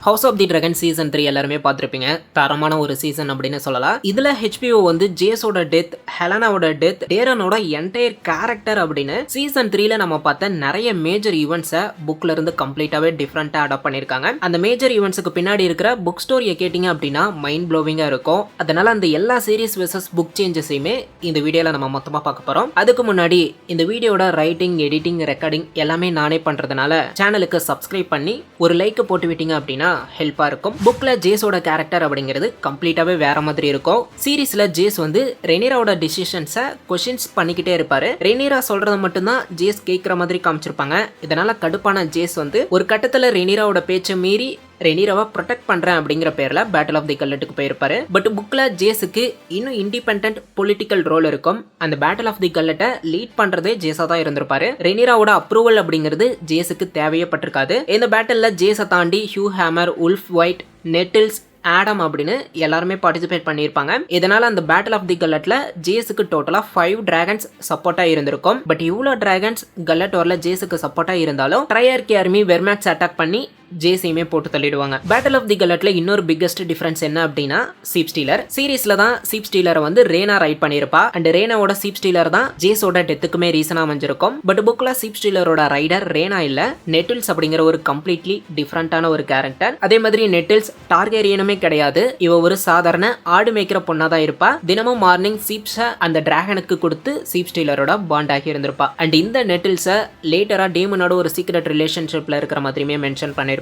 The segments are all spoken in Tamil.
House of the Dragon season 3 எல்லாருமே பார்த்துருப்பீங்க. தரமான ஒரு சீசன் அப்படின்னு சொல்லலாம். இதுல ஹெச்பிஓ வந்து ஜேஸோட டெத், ஹெலனாவோட டெத், டேரனோட என்டையர் கேரக்டர் அப்படின்னு சீசன் 3ல நம்ம பார்த்த நிறைய மேஜர் ஈவெண்ட்ஸை புக்ல இருந்து கம்ப்ளீட்டாவே டிஃப்ரெண்டா அடாப்ட் பண்ணிருக்காங்க. அந்த மேஜர் ஈவெண்ட்ஸுக்கு பின்னாடி இருக்கிற புக் ஸ்டோரியை கேட்டீங்க அப்படின்னா மைண்ட் ப்ளோவிங்கா இருக்கும். அதனால அந்த எல்லா சீரிஸ் வெர்சஸ் புக் சேஞ்சஸையுமே இந்த வீடியோல நம்ம மொத்தமா பார்க்க போறோம். அதுக்கு முன்னாடி இந்த வீடியோட ரைட்டிங், எடிட்டிங், ரெக்கார்டிங் எல்லாமே நானே பண்றதுனால சேனலுக்கு சப்ஸ்கிரைப் பண்ணி ஒரு லைக் போட்டு விட்டீங்க அப்படின்னா ஹெல்ப்பா இருக்கும். புக்ல ஜேஸோட கேரக்டர் அப்படிங்கிறது கம்ப்ளீட்டாவே வேற மாதிரி இருக்கும். சீரிஸ்ல ஜேஸ் வந்து ரெனிராவோட டிசிஷன்ஸை கொஸ்டின்ஸ் பண்ணிக்கிட்டே இருப்பாரு. ரெனிரா சொல்றத மட்டும்தான் ஜேஸ் கேட்கிற மாதிரி காமிச்சிருப்பாங்க. இதனால கடுப்பான ஜேஸ் வந்து ஒரு கட்டத்துல ரெனிராவோட பேச்சை மீறி ரெனிராவை ப்ரொடெக்ட் பண்றேன் அப்படிங்கிற பேர்ல பேட்டில் ஆஃப் தி கல்லட்டுக்கு போயிருப்பாரு. பட் புக்ல ஜேஸுக்கு இன்னும் இண்டிபெண்டன்ட் பொலிட்டிக்கல் ரோல் இருக்கும். அந்த பேட்டில் ஆஃப் தி கல்லட்டை லீட் பண்றதே ஜேஸா தான் இருந்திருப்பாரு. ரெனிராவோட அப்ரூவல் அப்படிங்கிறது ஜேஸுக்கு தேவையே பட்டிருக்காது. இந்த பேட்டில்ல ஜேஸை தாண்டி Hugh Hammer, Ulf White, Nettles, Addam அப்படின்னு எல்லாருமே பார்ட்டிசிபேட் பண்ணியிருப்பாங்க. இதனால அந்த பேட்டில் ஆஃப் தி கல்லட்ல ஜேஸுக்கு டோட்டலா 5 டிராகன்ஸ் சப்போர்ட்டா இருந்திருக்கும். பட் இவ்வளோ டிராகன்ஸ் கல்லட் வரல ஜேஸுக்கு சப்போர்ட்டா இருந்தாலும் ட்ரையார்கி ஆர்மி வெர்மேக்ஸ் அட்டாக் பண்ணி ஜேஸையுமே போட்டு தள்ளிடுவாங்க. பேட்டில் ஆஃப் தி கல்லட்ல இன்னொரு பிக்கஸ்ட் டிஃபரன்ஸ் என்ன அப்படின்னா சீப் ஸ்டீலர். சீரிஸ்ல தான் சீப் ஸ்டீலரை வந்து ரேனா ரைட் பண்ணியிருப்பா. அண்ட் ரேனாவோட சீப் ஸ்டீலர் தான் ஜேஸோட டெத்துக்குமே ரீசனா அமைஞ்சிருக்கும். பட் புக்ல சீப் ஸ்டீலரோட ரைடர் ரேனா இல்ல, நெட்டில்ஸ் அப்படிங்கிற ஒரு கம்ப்ளீட்லி டிஃப்ரெண்டான ஒரு கேரக்டர். அதே மாதிரி நெட்டில்ஸ் டார்கேரியனுமே கிடையாது. இவ ஒரு சாதாரண ஆடு மேய்க்கிற பொண்ணா தான் இருப்பா. தினமும் மார்னிங் சீப்ஸை அந்த டிராகனுக்கு கொடுத்து சீப் ஸ்டீலரோட பாண்ட் ஆகி இருந்திருப்பா. அண்ட் இந்த நெட்டில்ஸை லேட்டரா டேமனோட ஒரு சீக்ரெட் ரிலேஷன்ஷிப்ல இருக்கிற மாதிரியுமே மென்ஷன் பண்ணிருப்பாங்க.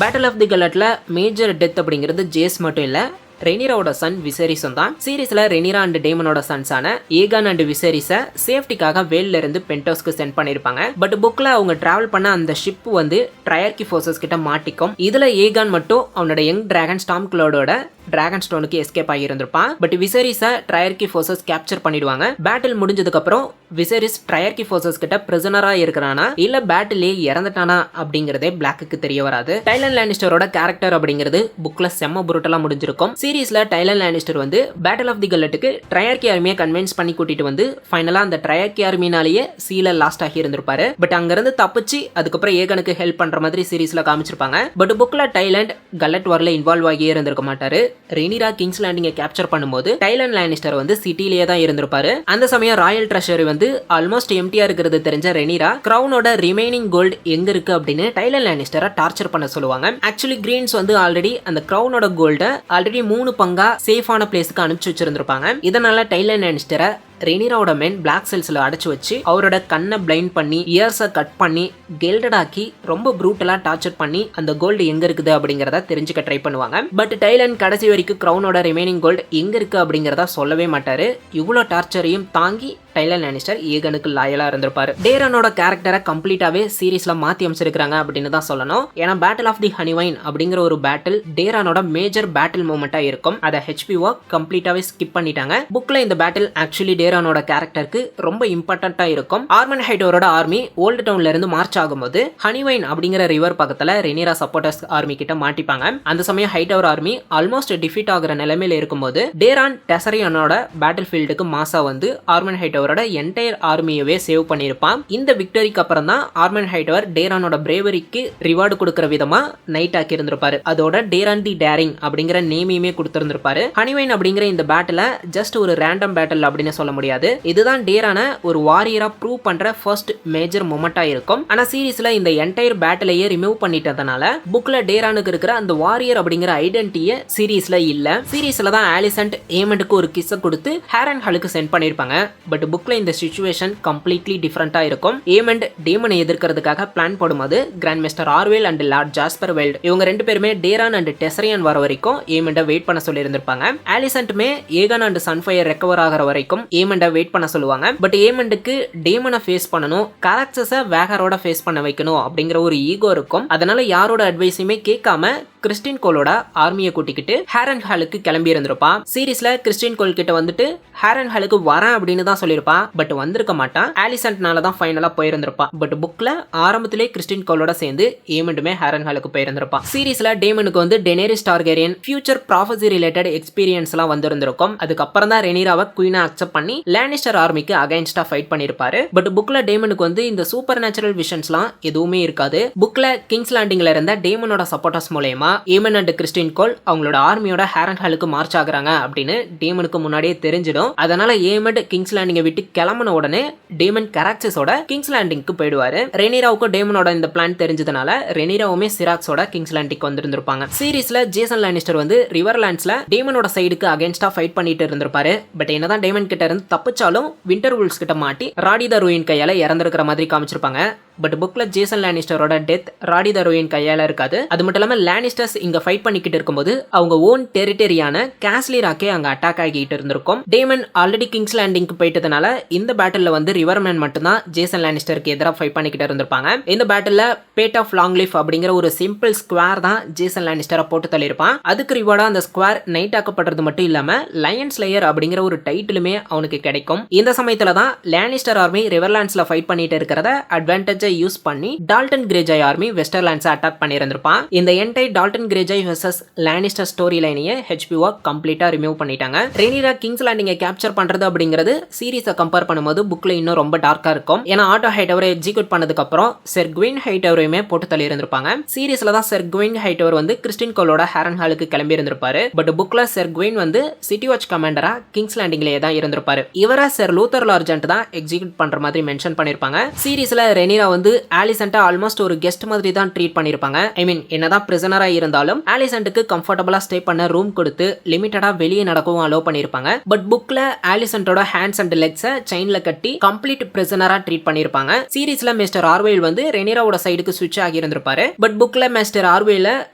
பேட்டில் ஆஃப் தி கல்லட்ல மேஜர் டெத் அப்படிங்கிறது ஜேஸ் மட்டும் இல்ல, ரெனிராவோட சன் விசேரிஸும் தான். சீரிஸ்ல ரெனிரா அண்ட் டேமனோட சன்ஸான ஏகான் அண்ட் விசேரிஸை சேஃப்டிக்காக வேல்ல இருந்து பென்டோஸ்க்கு சென்ட் பண்ணிருப்பாங்க. பட் புக்ல அவங்க டிராவல் பண்ண அந்த ஷிப் வந்து ட்ரையார்கி ஃபோர்ஸஸ் கிட்ட மாட்டிக்கும். இதுல ஏகான் மட்டும் அவனோட யங் டிராகன் ஸ்டாம் கிளோடோட டிராகன் ஸ்டோனுக்கு எஸ்கேப் ஆகி இருந்திருப்பான். பட் விசேரிஸை ட்ரையார்கி ஃபோர்ஸஸ் கேப்சர் பண்ணிடுவாங்க. பேட்டில் முடிஞ்சதுக்கு அப்புறம் விசேரிஸ் ட்ரையார்கி ஃபோர்ஸஸ் கிட்ட பிரிசனரா இருக்கிறானா இல்ல பேட்டிலே இறந்துட்டானா அப்படிங்கறதே பிளாக்கு தெரிய வராது. டைலன் லானிஸ்டரோட கேரக்டர் அப்படிங்கிறது புக்ல செம்ம புருட்டலா முடிஞ்சிருக்கும். சீரிஸ்ல டைலன் லானிஸ்டர் வந்து பேட்டில் ஆஃப் தி கல்லட்டுக்கு ட்ரையார்கி ஆர்மியை கன்வின்ஸ் பண்ணி கூட்டிட்டு வந்து ஃபைனலா அந்த ட்ரையார்கி ஆர்மினாலேயே சீல லாஸ்ட் ஆகி இருந்திருப்பாரு. பட் அங்கிருந்து தப்பிச்சு அதுக்கப்புறம் ஏகனுக்கு ஹெல்ப் பண்ற மாதிரி சீரிஸ்ல காமிச்சிருப்பாங்க. பட் புக்ல டைலண்ட் கல்லட் வார்ல இன்வால்வ் ஆகியே இருந்திருக்க மாட்டாரு. ரெனிரா கிங்ஸ் லேண்டிங்கை கேப்சர் பண்ணும்போது டைலன் லானிஸ்டர் வந்து சிட்டிலேயே தான் இருந்திருப்பாரு. அந்த சமயம் ராயல் ட்ரெஷரி வந்து ஆல்மோஸ்ட் எம்டியா இருக்கிறது தெரிஞ்ச ரெனிரா கிரவுனோட ரிமைனிங் கோல்டு எங்க இருக்கு அப்படின்னு டைலன் லானிஸ்டரை டார்ச்சர் பண்ண சொல்லுவாங்க. ஆக்சுவலி கிரீன்ஸ் வந்து ஆல்ரெடி அந்த கிரவுனோட கோல்ட ஆல்ரெடி 3 பங்கா சேஃபான பிளேஸ்க்கு அனுப்பிச்சு வச்சிருந்திருப்பாங்க. இதனால டைலன் லானிஸ்டரை ரெனிராவோட மென் பிளாக் செல்ஸ்ல அடைச்சு வச்சு அவரோட கண்ணை பிளைண்ட் பண்ணி இயர்ஸை கட் பண்ணி கெல்டட் ஆக்கி ரொம்ப ப்ரூட்டலா டார்ச்சர் பண்ணி அந்த கோல்டு எங்க இருக்குது அப்படிங்கறத தெரிஞ்சுக்க ட்ரை பண்ணுவாங்க. பட் டைலன் கடைசி வரைக்கும் கிரவுனோட ரிமைனிங் கோல்டு எங்க இருக்கு அப்படிங்கறத சொல்லவே மாட்டாரு. இவ்வளவு டார்ச்சரையும் தாங்கி டைலன் லானிஸ்டர் ஏகனுக்கு லாயலா இருந்திருப்பாரு. டேரனோட கேரக்டரை கம்ப்ளீட்டாவே சீரிஸ்ல மாத்தி அமைச்சிருக்காங்க அப்படின்னு தான் சொல்லணும். ஏன்னா பேட்டில் ஆஃப் தி ஹனிவைன் அப்படிங்கிற ஒரு பேட்டில் டேரனோட மேஜர் பேட்டில் மூமெண்டா இருக்கும். அதை ஹெச்பிஓ கம்ப்ளீட்டாவே ஸ்கிப் பண்ணிட்டாங்க. புக்ல இந்த பேட்டில் ஆக்சுவலி டேரனோட கேரக்டருக்கு ரொம்ப இம்பார்ட்டன்டா இருக்கும். ஆர்மன் ஹைட்டோரோட ஆர்மி ஓல்டு டவுன்ல இருந்து மார்ச் ஆகும்போது ஹனிவைன் அப்படிங்கிற ரிவர் பக்கத்துல ரெனிரா சப்போர்ட்டர்ஸ் ஆர்மி கிட்ட மாட்டிப்பாங்க. அந்த சமயம் ஹைட்டோர் ஆர்மி ஆல்மோஸ்ட் டிஃபீட் ஆகிற நிலைமையில இருக்கும்போது டேரான் டெசரியனோட பேட்டில் ஃபீல்டுக்கு மாசா வந்து ஆர்மன் ஹைட்டோரோட என்டையர் ஆர்மியவே சேவ் பண்ணிருப்பான். இந்த விக்டரிக்கு அப்புறம் தான் ஆர்மன் ஹைட்டோர் டேரானோட பிரேவரிக்கு ரிவார்டு கொடுக்கிற விதமா நைட் ஆக்கி இருந்திருப்பாரு. அதோட டேரான் தி டேரிங் அப்படிங்கிற நேமையுமே கொடுத்திருந்திருப்பாரு. ஹனிவைன் அப்படிங்கிற இந்த பேட்டில ஜஸ்ட் ஒரு ரேண்டம் பேட்டில் அப்படின்னு சொல்ல முடியாது. இதுதான் டேரான ஒரு வாரியரா ப்ரூவ் பண்ற ஃபர்ஸ்ட் மேஜர் மொமெண்டா இருக்கும். ஆனா சீரிஸ்ல இந்த என்டையர் பேட்டிலையே ரிமூவ் பண்ணிட்டதனால புக்ல டேரானுக்கு இருக்கிற அந்த வாரியர் அப்படிங்கிற ஐடென்டிட்டியை சீரிஸ்ல இல்ல. சீரிஸ்ல தான் ஆலிசன்ட் ஏமண்டுக்கு ஒரு கிஸ் கொடுத்து ஹேரன் ஹலுக்கு சென்ட் பண்ணிருப்பாங்க. பட் புக்ல இந்த சிச்சுவேஷன் கம்ப்ளீட்லி டிஃபரெண்டா இருக்கும். ஏமண்ட் டேமனை எதிர்க்கிறதுக்காக பிளான் போடும்போது grand maester Orwyle and Lord Jasper Wylde இவங்க 2 பேருமே டேரான் அண்ட் டெசரியன் வர வரைக்கும் ஏமண்ட வெயிட் பண்ண சொல்லி இருந்திருப்பாங்க. ஆலிசன்ட்மே ஏகன் அண்ட் சன்ஃபயர் ரெக்கவர் ஆகிற வரைக்கும் ஏமண்ட வெயிட் பண்ண சொல்லுவாங்க. பட் ஏமண்டுக்கு டேமனை ஃபேஸ் பண்ணணும், காராக்சஸை வேகரோட ஃபேஸ் பண்ண வைக்கணும் அப்படிங்கிற ஒரு ஈகோ இருக்கும். அதனால யாரோட அட்வைஸுமே கேட்காம கிறிஸ்டின் கோலோட ஆர்மியை கூட்டிக்கிட்டு ஹேரன் ஹாலுக்கு கிளம்பி இருந்திருப்பான். சீரிஸ்ல கிறிஸ்டின் கோல் கிட்ட வந்துட்டு ஹேரன் ஹாலுக்கு வரேன் அப்படின்னு தான் சொல்லியிருப்பான். பட் வந்திருக்க மாட்டான். ஆலிசன்ட்னால தான் ஃபைனலா போயிருந்திருப்பான். பட் புக்ல ஆரம்பத்திலே கிறிஸ்டின் கோலோட சேர்ந்து ஏமண்டுமே ஹேரன் ஹாலுக்கு போயிருந்திருப்பான். சீரிஸ்ல டேமனுக்கு வந்து Daenerys Targaryen future prophecy related experience எல்லாம் வந்திருந்திருக்கும். அதுக்கப்புறம் தான் ரெனிராவை குயினா அக்செப்ட் பண்ணி லானிஸ்டர் ஆர்மிக்கு அகைன்ஸ்டா ஃபைட் பண்ணிருப்பாரு. பட் புக்ல டேமனுக்கு வந்து இந்த சூப்பர் நேச்சுரல் விஷன்ஸ்லாம் எதுவுமே இருக்காது. புக்ல கிங்ஸ் லேண்டிங்ல இருந்த டேமனோட சப்போர்ட்டர்ஸ் மூலமா இருந்திருப்பான். ஏமன் அண்ட் கிறிஸ்டின் கோல் அவங்களோட ஆர்மியோட ஹேரன் ஹாலுக்கு மார்ச் ஆகுறாங்க அப்படின்னு டேமனுக்கு முன்னாடியே தெரிஞ்சிடும். அதனால ஏமன் கிங்ஸ் லேண்டிங்கை விட்டு கிளம்பின உடனே டேமன் கராக்சிஸோட கிங்ஸ் லேண்டிங்க்கு போயிடுவாரு. ரெனிராவுக்கும் டேமனோட இந்த பிளான் தெரிஞ்சதுனால ரெனிராவுமே சிராக்ஸோட கிங்ஸ் லேண்டிங்க்கு வந்திருந்திருப்பாங்க. சீரிஸ்ல ஜேசன் லானிஸ்டர் வந்து ரிவர்லாண்ட்ஸ்ல டேமனோட சைடுக்கு அகைன்ஸ்டா ஃபைட் பண்ணிட்டு இருந்திருப்பாரு. பட் என்னதான் டேமன் கிட்ட இருந்து தப்பிச்சாலும் விண்டர் வூல்ஸ் கிட்ட மாட்டி ராடி த ரூயின் கையால இறந்திருக்கிற மாதிரி காமிச்சிருப்பாங்க. பட் புக்ல ஜேசன் லானிஸ்டரோட டெத் ராடி த ரூயின் கையால இருக்காது. அது மட்டும் இல்லாம லானிஸ்டர்ஸ் இங்க ஃபைட் பண்ணிக்கிட்டு இருக்கும்போது அவங்க ஓன் டெரிட்டரியான கேஸ்லி ராக்கே அங்க அட்டாக் ஆகிட்டு இருந்திருக்கும். டேமன் ஆல்ரெடி கிங்ஸ் லேண்டிங்க்கு போயிட்டதுனால இந்த பேட்டில் வந்து ரிவர்மேன் மட்டும்தான் ஜேசன் லானிஸ்டருக்கு எதிராக ஃபைட் பண்ணிக்கிட்டு இருந்திருப்பாங்க. இந்த battle bat of long leaf அப்படிங்கிற ஒரு சிம்பிள் ஸ்குவேர் தான் ஜேசன் லானிஸ்டரை போட்டு தள்ளியிருப்பான். அதுக்கு ரிவார்டா அந்த ஸ்குவேர் நைட் ஆக்கப்படுறது மட்டும் இல்லாம லயன் ஸ்லேயர் அப்படிங்கிற ஒரு டைட்டிலுமே அவனுக்கு கிடைக்கும். இந்த சமயத்துல தான் லானிஸ்டர் ஆர்மி ரிவர்லாண்ட்ஸ்ல ஃபைட் பண்ணிட்டு இருக்கிறத அட்வான்டேஜ் யூஸ் பண்ணி Dalton Greyjoy army Westerlands attack பண்ணியிருந்திருப்பான். இந்த entire Dalton Greyjoy versus Lannister story லைனையே ஹெச்பிஓ கம்ப்ளீட்டா ரிமூவ் பண்ணிட்டாங்க. ரெனிரா கிங்ஸ் லேண்டிங்கை கேப்சர் பண்றது அப்படிங்கிறது சீரிஸை கம்பேர் பண்ணும்போது புக்ல இன்னும் ரொம்ப டார்க்கா இருக்கும். ஏன்னா ஆட்டோ ஹைட்டவரை எக்ஸிக்யூட் பண்ணதுக்கு அப்புறம் செர்குவின் ஹைட்டவரையுமே போட்டு தள்ளி இருந்திருப்பாங்க. சீரிஸ்ல தான் செர்குவின் ஹைட்டவர் வந்து கிறிஸ்டின் கோலோட ஹேரன் ஹாலுக்கு கிளம்பி இருந்திருப்பாரு. பட் புக்ல செர்குவின் வந்து சிட்டி வாட்ச் கமாண்டரா கிங்ஸ் லேண்டிங்லயே தான் இருந்திருப்பாரு. இவரை செர் லூத்தர் லார்ஜென்ட் தான் எக்ஸிக்யூட் பண்ற மாதிரி மென்ஷன் பண்ணிருப்பாங்க. சீரிஸ்ல ரெனிரா வந்து ஆலிசன்ட்டை ஆல்மோஸ்ட் ஒரு கெஸ்ட் மாதிரி தான் ட்ரீட் பண்ணிருப்பாங்க. ஐ மீன் என்னதான் பிரிசனரா இருந்தாலும் ஆலிசன்ட்டுக்கு கம்ஃபர்டபுளா ஸ்டே பண்ண ரூம் கொடுத்து லிமிட்டடா வெளியே நடக்கவும் அலோ பண்ணிருப்பாங்க. பட் புக்ல ஆலிசன்ட்டோட ஹேண்ட்ஸ் அண்ட் லெக்ஸை செயின்ல கட்டி கம்ப்ளீட் பிரிசனரா ட்ரீட் பண்ணிருப்பாங்க. சீரிஸ்ல மிஸ்டர் ஆர்வேல் வந்து ரெனிராவோட சைடுக்கு ஸ்விட்ச் ஆகி இருந்திருப்பாரு. பட் புக்ல மிஸ்டர் ஆர்வேல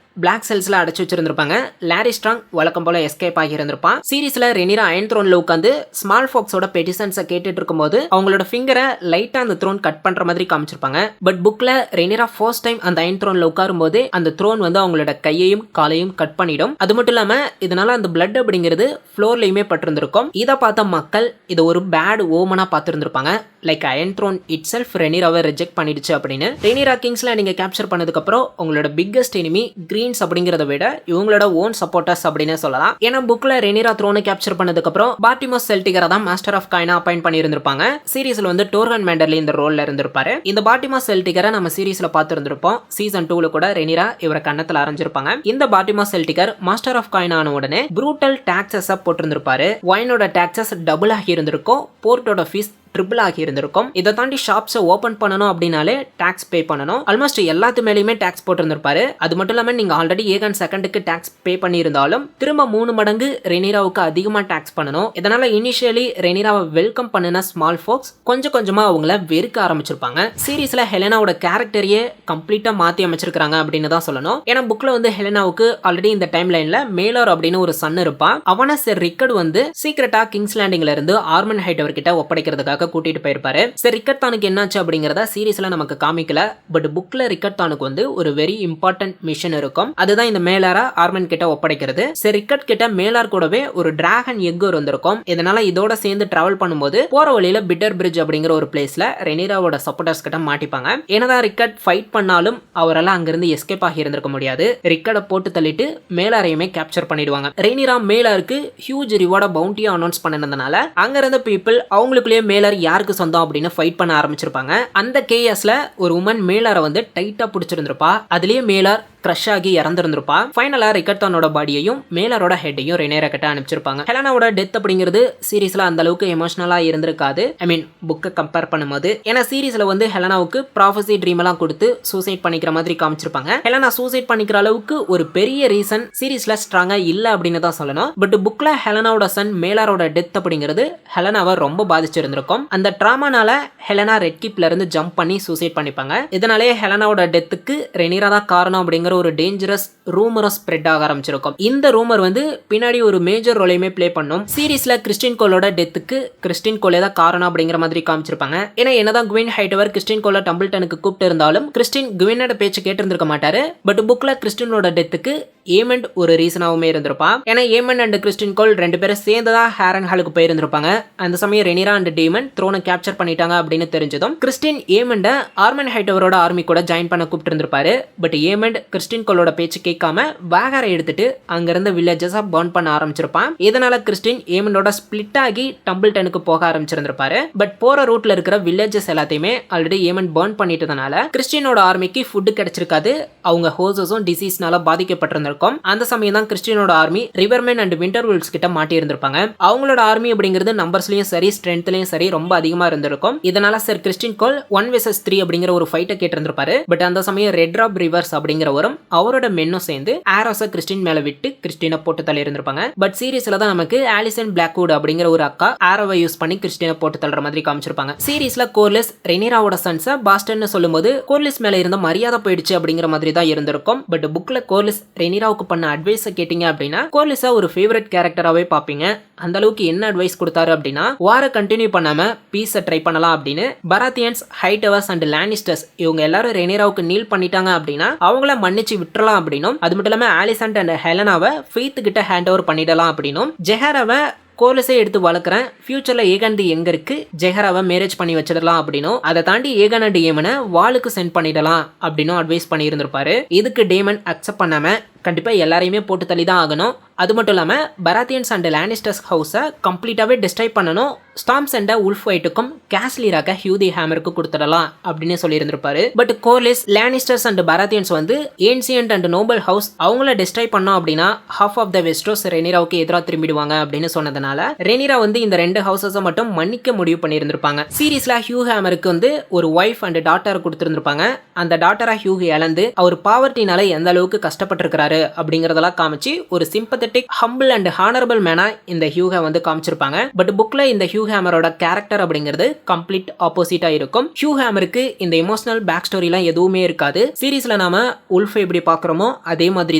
பிளாக் செல்ஸ்ல அடைச்சு வச்சிருந்திருப்பாங்க. லாரி ஸ்ட்ராங் வழக்கம் போல எஸ்கேப் ஆகி இருந்திருப்பான். சீரிஸ்ல ரெனிரா அயன் த்ரோன்ல உட்காந்து ஸ்மால் ஃபாக்ஸோட பெட்டிஷன்ஸை கேட்டுட்டு இருக்கும்போது அவங்களோட ஃபிங்கரை லைட்டா அந்த த்ரோன் கட் பண்ற மாதிரி காமிச்சிருப்பாங்க. பட் புக்ல ரெனிரா ஃபர்ஸ்ட் டைம் அந்த அயன் த்ரோன்ல உட்காரும் போது அந்த த்ரோன் வந்து அவங்களோட கையையும் காலையும் கட் பண்ணிடும். அது மட்டும் இல்லாம இதனால அந்த பிளட் அப்படிங்கிறது ஃப்ளோர்லயுமே பட்டிருந்திருக்கும். இதை பார்த்த மக்கள் இதை ஒரு பேட் ஓமனா பார்த்திருந்திருப்பாங்க. Like Iron Throne itself ரெனிராவை ரிஜெக்ட் பண்ணிடுச்சு அப்படின்னு. ரெனிரா கிங்ஸ்ல நீங்க கேப்சர் பண்ணதுக்கு அப்புறம் உங்களோட பிக்கஸ்ட் எனிமி கிரீன்ஸ் அப்படிங்கறத விட இவங்களோட ஓன் சப்போர்ட்டர்ஸ் அப்படின்னு சொல்லலாம். ஏன்னா புக்ல ரெனிரா த்ரோனை கேப்சர் பண்ணதுக்கு அப்புறம் பார்ட்டிமோஸ் செல்டிகரை தான் மாஸ்டர் ஆஃப் காயினா அப்பாயிண்ட் பண்ணி இருந்திருப்பாங்க. சீரிஸ்ல வந்து டோர்கன் மேண்டர்லி இந்த ரோல்ல இருந்திருப்பாரு. இந்த பார்ட்டிமோஸ் செல்டிகரை நம்ம சீரிஸ்ல பார்த்திருந்திருப்போம். சீசன் 2ல கூட ரெனிரா இவரை கண்ணத்துல அரைஞ்சிருப்பாங்க. இந்த பார்ட்டிமோஸ் செல்டிகர் மாஸ்டர் ஆஃப் காயின் ஆன உடனே ப்ரூட்டல் டாக்ஸஸ் போட்டிருந்திருப்பாரு. வைனோட டாக்ஸஸ் டபுள் ஆகி இருந்திருக்கும். போர்ட்டோட ஃபீஸ் ட்ரிபிள் ஆகி இருந்திருக்கும். இதை தாண்டி ஷாப்ஸை ஓப்பன் பண்ணணும் அப்படின்னாலே டாக்ஸ் பே பண்ணணும். ஆல்மோஸ்ட் எல்லாத்து மேலேயுமே டாக்ஸ் போட்டிருந்திருப்பாரு. அது மட்டும் இல்லாமல் நீங்க ஆல்ரெடி ஏகன் செகண்டுக்கு டாக்ஸ் பே பண்ணியிருந்தாலும் திரும்ப 3 மடங்கு ரெனிராவுக்கு அதிகமாக டாக்ஸ் பண்ணணும். இதனால இனிஷியலி ரெனிராவை வெல்கம் பண்ணின ஸ்மால் ஃபோக்ஸ் கொஞ்சம் கொஞ்சமா அவங்கள வெறுக்க ஆரம்பிச்சிருப்பாங்க. சீரீஸ்ல ஹெலனாவோட கேரக்டரையே கம்ப்ளீட்டா மாத்தி அமைச்சிருக்காங்க அப்படின்னு தான் சொல்லணும். ஏன்னா புக்ல வந்து ஹெலனாவுக்கு ஆல்ரெடி இந்த டைம் லைன்ல மேலர் அப்படின்னு ஒரு சன் இருப்பான். அவனை செர் ரிக்கர்ட் வந்து சீக்கிரட்டா கிங்ஸ் லேண்டிங்ல இருந்து ஆர்மன் ஹைட்டவர் கிட்ட ஒப்படைக்கிறதுக்காக கூட்டிட்டு போயிருப்பாரு. சரி ரிக்கர்ட் தானுக்கு என்னாச்சு அப்படிங்கறத சீரிஸ்ல நமக்கு காமிக்கல. பட் புக்ல ரிக்கர்ட் தானுக்கு வந்து ஒரு வெரி இம்பார்ட்டன்ட் மிஷன் இருக்கும். அதுதான் இந்த மேலாரா ஆர்மன் கிட்ட ஒப்படைக்கிறது. சரி ரிக்கர்ட் கிட்ட மேலார் கூடவே ஒரு டிராகன் எக் இருந்திருக்கும். இதனால இதோட சேர்ந்து டிராவல் பண்ணும்போது போற வழியில பிட்டர் பிரிட்ஜ் அப்படிங்கிற ஒரு பிளேஸ்ல ரெனிராவோட சப்போர்ட்டர்ஸ் கிட்ட மாட்டிப்பாங்க. என்னதான் ரிக்கர்ட் ஃபைட் பண்ணாலும் அவரால் அங்கிருந்து எஸ்கேப் ஆகி இருந்திருக்க முடியாது. ரிக்கர்டை போட்டு தள்ளிட்டு மேலாரையுமே கேப்சர் பண்ணிடுவாங்க. ரெனிரா மேலாருக்கு ஹியூஜ் ரிவார்டா பவுண்டியா அனௌன்ஸ் பண்ணதுனால அங்க இருந்த பீப்புள் அவங்களுக்குள்ளேயே மேலார் யாருக்கு சொந்தம் அப்படின்னு ஃபைட் பண்ண ஆரம்பிச்சிருப்பாங்க. அந்த கேஎஸ்ல ஒரு உமன் மேலாரை வந்து டைட்டா பிடிச்சிருந்திருப்பா. அதுலயே மேலார் கிரஷ் ஆகி இறந்திருந்திருப்பா. ஃபைனலா ரிக்கர்டானோட பாடியையும் மேலரோட ஹெட்டையும் ரெனேரா கிட்ட அனுப்பிச்சிருப்பாங்க. ஹெலனாவோட டெத் அப்படிங்கிறது சீரிஸ்ல அந்த அளவுக்கு எமோஷனலா இருந்திருக்காது. ஐ மீன் புக்கை கம்பேர் பண்ணும்போது. ஏன்னா சீரிஸ்ல வந்து ஹெலனாவுக்கு ப்ராஃபஸி ட்ரீம் எல்லாம் கொடுத்து சூசைட் பண்ணிக்கிற மாதிரி காமிச்சிருப்பாங்க. ஹெலனா சூசைட் பண்ணிக்கிற அளவுக்கு ஒரு பெரிய ரீசன் சீரிஸ்ல ஸ்ட்ராங்கா இல்ல அப்படின்னு தான் சொல்லணும். பட் புக்ல ஹெலனாவோட சன் மேலாரோட டெத் அப்படிங்கிறது ஹெலனாவை ரொம்ப பாதிச்சிருந்திருக்கும். அந்த ட்ராமானால ஹெலனா ரெட் கிப்ல இருந்து ஜம்ப் பண்ணி சூசைட் பண்ணிப்பாங்க. இதனாலே ஹெலனாவோட டெத்துக்கு ரெனிரா தான் காரணம் அப்படிங்கிற ஒரு டேஞ்சரஸ் ரூமரை ஸ்ப்ரெட் ஆக ஆரம்பிச்சிருக்கும். இந்த ரூமர் வந்து பின்னாடி ஒரு மேஜர் ரோலையுமே ப்ளே பண்ணும். சீரிஸ்ல கிறிஸ்டின் கோலோட டெத்துக்கு கிறிஸ்டின் கோலே தான் காரணம் அப்படிங்கிற மாதிரி காமிச்சிருப்பாங்க. ஏன்னா என்னதான் குவின் ஹைட்டவர் கிறிஸ்டின் கோல டம்பிள்டனுக்கு கூப்பிட்டு இருந்தாலும் கிறிஸ்டின் குவினோட பேச்சு கேட்டிருந்திருக்க மாட்டாரு. பட் புக்ல கிறிஸ்டினோட டெத்துக்கு ஏமண்ட் ஒரு ரீசனாவுமே இருந்திருப்பான். ஏன்னா ஏமண்ட் அண்ட் கிறிஸ்டின் கோல் 2 பேரும் சேர்ந்துதான் ஹேரன் ஹாலுக்கு போயிருந்திருப்பாங்க. அந்த சமயம் ரெனிரா அண்ட் டேமன் த்ரோனை கேப்சர் பண்ணிட்டாங்க அப்படின்னு தெரிஞ்சதும் கிறிஸ்டின் ஏமண்ட ஆர்மன் ஹைட்டவரோட ஆர்மி கூட ஜாயின் பண்ண கூப்பிட்டு இருந்திருப்பாரு. பட் ஏமண்ட் கிறிஸ்டின் கோலோட பேச்சு கேட்காம வேகரை எடுத்துட்டு அங்கிருந்த வில்லேஜஸா பர்ன் பண்ண ஆரம்பிச்சிருப்பான். இதனால கிறிஸ்டின் ஏமண்டோட ஸ்பிளிட் ஆகி டம்பிள்டனுக்கு போக ஆரம்பிச்சிருந்திருப்பாரு. பட் போற ரூட்ல இருக்கிற வில்லேஜஸ் எல்லாத்தையுமே ஆல்ரெடி ஏமண்ட் பர்ன் பண்ணிட்டதுனால கிறிஸ்டினோட ஆர்மிக்கு ஃபுட் கிடைச்சிருக்காது. அவங்க ஹோசஸும் டிசீஸ்னால பாதிக்கப்பட்டிருந்திருக்கும். அந்த சமயம் தான் கிறிஸ்டினோட ஆர்மி ரிவர்மேன் அண்ட் விண்டர் வுல்ஸ் கிட்ட மாட்டி இருந்திருப்பாங்க. அவங்களோட ஆர்மி அப்படிங்கிறது நம்பர்ஸ்லயும் சரி ஸ்ட்ரென்த்லயும் சரி ரொம்ப அதிகமா இருந்திருக்கும். இதனால சார் கிறிஸ்டின் கோல் 1vs3 அப்படிங்கிற ஒரு ஃபைட்டை கேட்டிருந்திருப்பாரு. பட் அந்த சமயம் ரெட் ராப் ரிவர்ஸ் அப்படிங்கிறவரும் அவரோட மென்னும் சேர்ந்து ஆரோஸை கிறிஸ்டின் மேல விட்டு கிறிஸ்டினை போட்டு தள்ளி இருந்திருப்பாங்க. பட் சீரிஸ்ல தான் நமக்கு ஆலிசன் பிளாக்வுட் அப்படிங்கிற ஒரு அக்கா ஆரோவை யூஸ் பண்ணி கிறிஸ்டினை போட்டு தள்ளுற மாதிரி காமிச்சிருப்பாங்க. சீரிஸ்ல கோர்லிஸ் ரெனிராவோட சன்ஸை பாஸ்டன் சொல்லும்போது கோர்லிஸ் மேல இருந்த மரியாதை போயிடுச்சு அப்படிங்கிற மாதிரி தான் இருந்திருக்கும். பட் புக்ல கோர்லிஸ் ரெனிராவுக்கு பண்ண அட்வைஸை கேட்டீங்க அப்படின்னா கோர்லிஸா ஒரு ஃபேவரட் கேரக்டராகவே பார்ப்பீங்க. அந்த அளவுக்கு என்ன அட்வைஸ் கொடுத்தாரு அப்படின்னா வார கண்டினியூ பண்ணாம பீஸை ட்ரை பண்ணலாம் அப்படின்னு. பராத்தியன்ஸ், ஹைட்டவர்ஸ் அண்ட் லானிஸ்டர்ஸ் இவங்க எல்லாரும் ரெனிராவுக்கு நீல் பண்ணிட்டாங்க அப்படின்னா அவங்கள மன்னிச்சு விட்டுறலாம் அப்படின்னும், அது மட்டும் இல்லாம ஆலிசன்ட் அண்ட் ஹெலனாவை ஃபெய்த் கிட்ட ஹேண்ட் ஓவர் பண்ணிடலாம் அப்படின்னும், ஜெஹராவை கோர்லிஸே எடுத்து வளர்க்குறேன், ஃபியூச்சர்ல ஏகாந்தி எங்க இருக்கு, ஜெஹராவை மேரேஜ் பண்ணி வச்சிடலாம் அப்படின்னும், அதை தாண்டி ஏகான் அண்ட் ஏமனை வாளுக்கு சென்ட் பண்ணிடலாம் அப்படின்னும் அட்வைஸ் பண்ணி இருந்திருப்பாரு. இதுக்கு டேமன் அக்செப்ட் பண்ணாம கண்டிப்பா எல்லாரையுமே போட்டு தள்ளி தான் ஆகணும். அது மட்டும் இல்லாம பராத்தியன்ஸ் அண்ட் லானிஸ்டர்ஸ் ஹவுஸை கம்ப்ளீட்டாவே டிஸ்ட்ராய் பண்ணணும். ஸ்டாம்ஸ் அண்ட் உல்ஃப் ஒயிட்டுக்கும் கேஸ்லிராக்க ஹியூதி ஹேமருக்கு கொடுத்துடலாம் அப்படின்னு சொல்லியிருந்திருப்பாரு. பட் கோர்லிஸ், லானிஸ்டர்ஸ் அண்ட் பராத்தியன்ஸ் வந்து ஏன்சியன்ட் அண்ட் நோபல் ஹவுஸ் அவங்கள டிஸ்ட்ராய் பண்ணோம் அப்படின்னா ஹாஃப் ஆஃப் த வெஸ்டோஸ் ரெனிராவுக்கு எதிராக திரும்பிடுவாங்க அப்படின்னு சொன்னதுனால ரெனிரா வந்து இந்த 2 ஹவுசஸை மட்டும் மன்னிக்க முடிவு பண்ணியிருந்திருப்பாங்க. சீரீஸ்ல ஹியூ ஹேமருக்கு வந்து ஒரு ஒய்ஃப் அண்ட் டாட்டர் கொடுத்திருந்திருப்பாங்க. அந்த டாட்டரா ஹியூ இழந்து அவர் பாவர்ட்டினால எந்த அளவுக்கு கஷ்டப்பட்டிருக்கிறாரு அப்படிங்கறதெல்லாம் காமிச்சு ஒரு சிம்பத்தட்டிக், ஹம்பிள் அண்ட் ஹானரபிள் மேனா இந்த ஹியூஹை வந்து காமிச்சிருப்பாங்க. பட் புக்ல இந்த ஹியூ ஹேமரோட கேரக்டர் அப்படிங்கிறது கம்ப்ளீட் ஆப்போசிட்டா இருக்கும். ஹியூ ஹேமருக்கு இந்த எமோஷனல் பேக் ஸ்டோரிலாம் எதுவுமே இருக்காது. சீரீஸ்ல நாம உல்ஃப் எப்படி பாக்குறோமோ அதே மாதிரி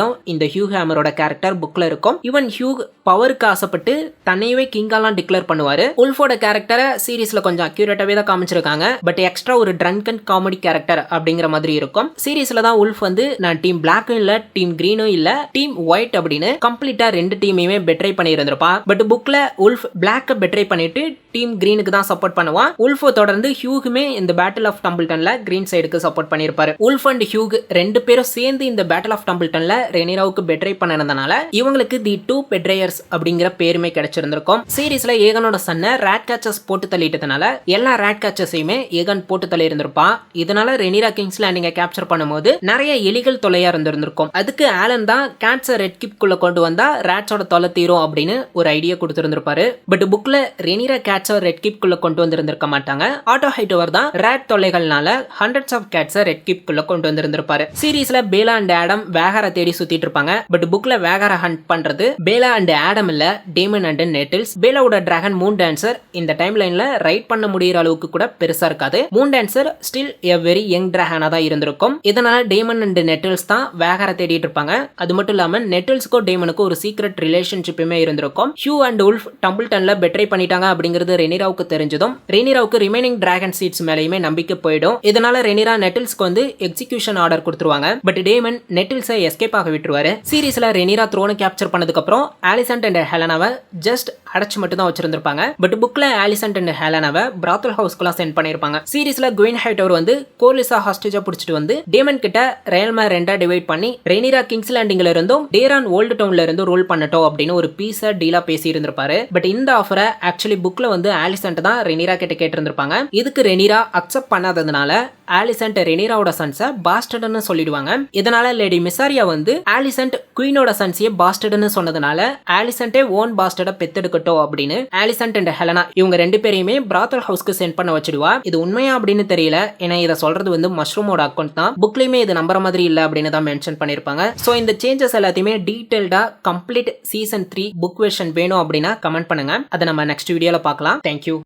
தான் இந்த ஹியூ ஹேமரோட கேரக்டர் புக்ல இருக்கும். ஈவன் ஹியூ பவருக்கு ஆசைப்பட்டு தன்னையவே கிங்காலாம் டிக்ளேர் பண்ணுவாரு. உல்ஃபோட கேரக்டரை சீரீஸ்ல கொஞ்சம் அக்யூரேட்டாவே தான் காமிச்சிருக்காங்க. பட் எக்ஸ்ட்ரா ஒரு ட்ரங்க் அண்ட் காமெடி கேரக்டர் அப்படிங்கிற மாதிரி இருக்கும். சீரீஸ்ல தான் உல்ஃப் வந்து நான் டீம் பிளாக்கும் இல்ல டீம் கிரீனும் இல்ல டீம் ஒயிட் அப்படின்னு கம்ப்ளீட்டா 2 டீமையுமே பெட்ரை பண்ணி இருந்திருப்பான். பட் புக்ல உல்ஃப் பிளாக்க பெட்ரை பண்ணிட்டு டீம் கிரீனுக்கு தான் சப்போர்ட் பண்ணுவான். உல்ஃபோ தொடர்ந்து ஹியூகுமே இந்த பேட்டில் ஆஃப் டம்பிள்டன்ல கிரீன் சைடுக்கு சப்போர்ட் பண்ணிருப்பாரு. உல்ஃப் அண்ட் ஹியூக் 2 பேரும் சேர்ந்து இந்த பேட்டில் ஆஃப் டம்பிள்டன்ல ரெனிராவுக்கு பெட்ரை பண்ணனதுனால இவங்களுக்கு தி 2 பெட்ரையர்ஸ் அப்படிங்கிற பேருமே கிடைச்சிருந்திருக்கும். சீரீஸ்ல ஏகனோட சன்னை ரேட் கேச்சர்ஸ் போட்டு தள்ளிட்டதுனால எல்லா ரேட் கேச்சர்ஸையுமே ஏகன் போட்டு தள்ளி இருந்திருப்பான். இதனால ரெனிரா கிங்ஸ் லேண்டிங்கை கேப்சர் பண்ணும்போது நிறைய எலிகள் தொலையா இருந்திருக்கும். அதுக்கு ஆலன் தான் கேட்ஸை ரெட் கிப்குள்ள கொண்டு வந்தா ரேட்ஸோட தொலை தீரும் அப்படின்னு ஒரு ஐடியா கொடுத்திருந்திருப்பாரு. பட் புக்ல ரெனிரா கேட்ஸை ரெட் கிப்குள்ள கொண்டு வந்திருந்திருக்க மாட்டாங்க. ஆட்டோ ஹைட்டவர் தான் ரேட் தொல்லைகள்னால ஹண்ட்ரட்ஸ் ஆஃப் கேட்ஸை ரெட் கிப்குள்ள கொண்டு வந்திருந்திருப்பாரு. சீரீஸ்ல பேலா அண்ட் ஆடம் வேகரை தேடி சுத்திட்டு இருப்பாங்க. பட் புக்ல வேகரை ஹண்ட் பண்றது பேலா அண்ட் ஆடம் இல்ல, டேமன் அண்ட் நெட்டில்ஸ். பேலாவோட டிராகன் மூன் டான்சர் இந்த டைம் லைன்ல ரைட் பண்ண முடியற அளவுக்கு கூட பெருசா இருக்காது. Moondancer still a very young டிராகனா தான் இருந்திருக்கும். இதனால டேமன் அண்ட் நெட்டில்ஸ் தான் வேகரை தேடிட்டு இருப்பாங்க. அது மட்டும் இல்லாம நெட்டில்ஸ்க்கும் டேமனுக்கும் ஒரு சீக்ரெட் ரிலேஷன்ஷிப்புமே இருந்திருக்கும். ஹியூ அண்ட் உல்ஃப் டம்பிள்டன்ல பெட்ரை பண்ணிட்டாங்க அப்படிங்கிறது ரெனிராவுக்கு தெரிஞ்சதும் ரெனிராவுக்கு ரிமைனிங் டிராகன் சீட்ஸ் மேலயுமே நம்பிக்கை போயிடும். இதனால ரெனிரா நெட்டில்ஸ்க்கு வந்து எக்ஸிகியூஷன் ஆர்டர் கொடுத்துருவாங்க. பட் டேமன் நெட்டில்ஸை எஸ்கேப் ஆக விட்டுருவாரு. சீரீஸ்ல ரெனிரா த்ரோனை கேப்சர் பண்ணதுக்கு அப்புறம் ஆலிசன்ட் அண்ட் ஹெலனாவை ஜஸ்ட் அடைச்சு மட்டும் தான் வச்சிருந்திருப்பாங்க. பட் புக்ல ஆலிசன்ட் அண்ட் ஹெலனாவை பிராத்தல் ஹவுஸ்க்குலாம் சென்ட் பண்ணிருப்பாங்க. சீரீஸ்ல குயின் ஹைட்டவர் வந்து கோர்லிஸா ஹாஸ்டேஜா பிடிச்சிட்டு வந்து டேமன் கிட்ட ரயல்மா 2 டிவைட் பண்ணி ரெனிரா கிங்ஸ் லேண்டிங்ல இருந்தும் டேரான் ஓல்டு டவுன்ல இருந்து ரோல் பண்ணட்டும் அப்படின்னு ஒரு பீஸா டீலா பேசி இருந்திருப்பாரு. பட் இந்த ஆஃபரை ஆக்சுவலி புக்ல வந்து ஆலிசன்ட் தான் ரெனிரா கிட்ட கேட்டிருந்திருப்பாங்க. இதுக்கு ரெனிரா அக்செப்ட் பண்ணாததுனால ஆலிசன்ட் ரெனிராவோட சன்ஸை பாஸ்டர்ட்னு சொல்லிடுவாங்க. இதனால லேடி மிசாரியா வந்து ஆலிசன்ட் குயினோட சன்ஸையே பாஸ்டர்ட்னு சொன்னதுனால ஆலிசன்ட்டே ஓன் பாஸ்டர்டை பெத்தெடுக்கட்டும் அப்படின்னு ஆலிசன்ட் அண்ட் ஹெலனா இவங்க 2 பேரையுமே பிராத்தல் ஹவுஸ்க்கு சென்ட் பண்ண வச்சிடுவா. இது உண்மையா அப்படின்னு தெரியல. ஏன்னா இதை சொல்றது வந்து மஷ்ரூமோட அக்கௌண்ட் தான். புக்லயுமே இது நம்புற மாதிரி இல்ல அப்படின்னு தான் மென்ஷன் பண்ணிருப்பாங்க. சோ இந்த சேஞ்சஸ் எல்லாத்தையுமே டீடைல்டா கம்ப்ளீட் சீசன் 3 புக் வெர்ஷன் வேணும் அப்படின்னா கமெண்ட் பண்ணுங்க. அதை நம்ம நெக்ஸ்ட் வீடியோல பார்க்கலாம். தேங்க்யூ.